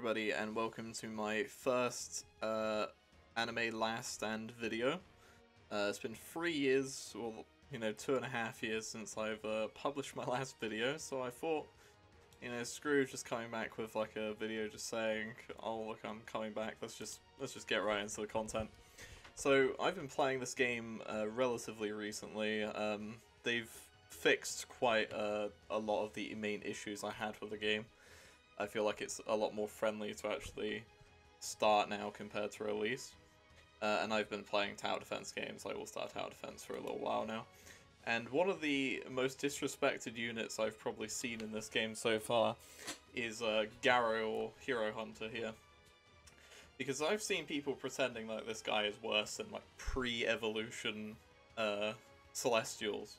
everybody, and welcome to my first anime last stand video. It's been 3 years, or 2.5 years since I've published my last video, so I thought, screw just coming back with like a video just saying, oh look, I'm coming back, let's just get right into the content. So I've been playing this game relatively recently. They've fixed quite a lot of the main issues I had with the game. I feel like it's a lot more friendly to actually start now compared to release. And I've been playing tower defense games, like all-star tower defense, for a little while now. And one of the most disrespected units I've probably seen in this game so far is Garo, or Hero Hunter here. Because I've seen people pretending like this guy is worse than like pre-evolution Celestials.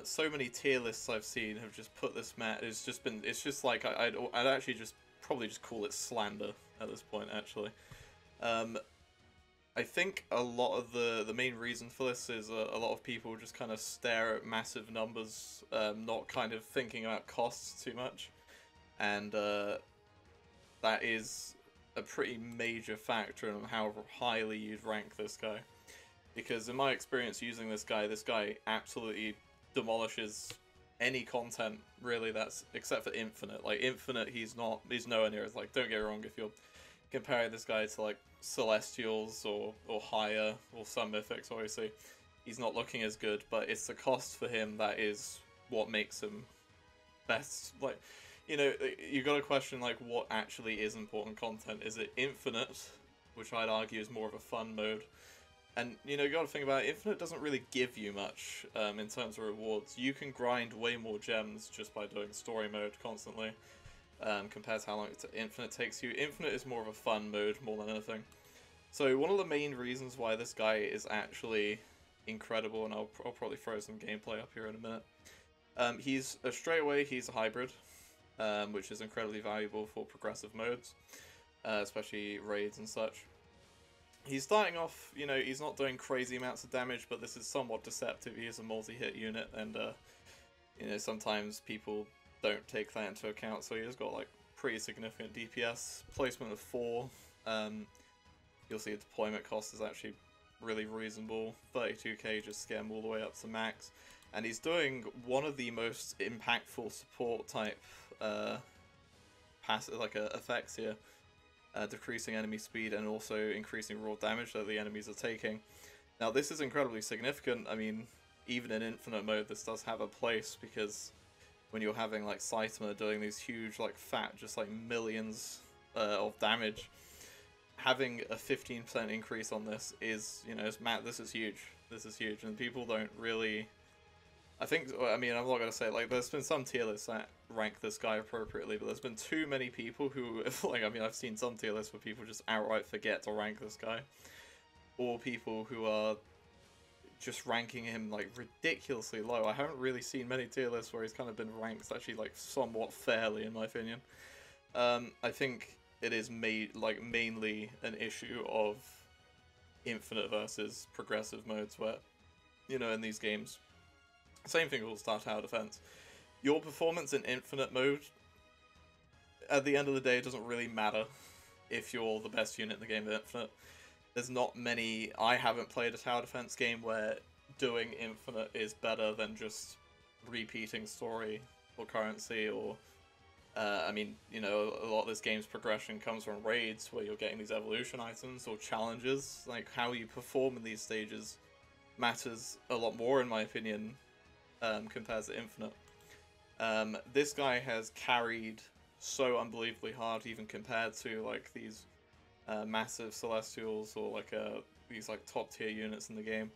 So many tier lists I've seen have just put this mat. It's just like I'd actually probably just call it slander at this point. Actually, I think a lot of the main reason for this is a lot of people just kind of stare at massive numbers, not kind of thinking about costs too much, and that is a pretty major factor in how highly you'd rank this guy. Because in my experience using this guy absolutely demolishes any content really that's except for Infinite. Like Infinite, he's nowhere near as, like, don't get me wrong, if you're comparing this guy to like Celestials or higher or some mythics, obviously he's not looking as good, but it's the cost for him that is what makes him best. Like, you got to question like what actually is important content. Is it Infinite, which I'd argue is more of a fun mode? And, you gotta think about it, Infinite doesn't really give you much in terms of rewards. You can grind way more gems just by doing story mode constantly, compared to how long Infinite takes you. Infinite is more of a fun mode more than anything. So one of the main reasons why this guy is actually incredible, and I'll probably throw some gameplay up here in a minute. He's a hybrid, which is incredibly valuable for progressive modes, especially raids and such. He's starting off, he's not doing crazy amounts of damage, but this is somewhat deceptive. He is a multi-hit unit, and, sometimes people don't take that into account, so he's got, like, pretty significant DPS. Placement of 4, you'll see the deployment cost is actually really reasonable. 32k just scare him all the way up to max. And he's doing one of the most impactful support type, effects here. Decreasing enemy speed and also increasing raw damage that the enemies are taking. Now this is incredibly significant. I mean, even in Infinite mode this does have a place, because when you're having like Saitama doing these huge like fat, just like millions of damage, having a 15% increase on this is, this is huge. This is huge, and people don't really... I'm not going to say, like, there's been some tier lists that rank this guy appropriately, but there's been too many people who, I've seen some tier lists where people just outright forget to rank this guy. Or people who are just ranking him, like, ridiculously low. I haven't really seen many tier lists where he's kind of been ranked actually, like, somewhat fairly, in my opinion. I think it is mainly an issue of Infinite versus progressive modes where, in these games... Same thing with all-star tower defense. Your performance in Infinite mode, at the end of the day, it doesn't really matter if you're the best unit in the game of Infinite. There's not many... I haven't played a tower defense game where doing Infinite is better than just repeating story or currency, or... a lot of this game's progression comes from raids where you're getting these evolution items or challenges. Like, how you perform in these stages matters a lot more, in my opinion, compared to Infinite. This guy has carried so unbelievably hard, even compared to like these massive Celestials or like these like top tier units in the game.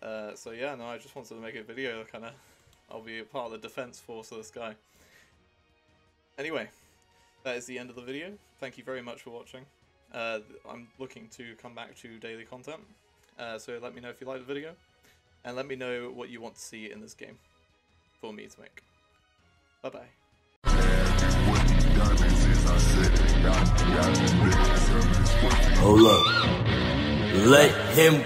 So yeah, no, I just wanted to make a video. I'll be a part of the defense force of this guy. Anyway, that is the end of the video. Thank you very much for watching. I'm looking to come back to daily content, so let me know if you like the video. And let me know what you want to see in this game for me to make. Bye-bye. Hold up. Let him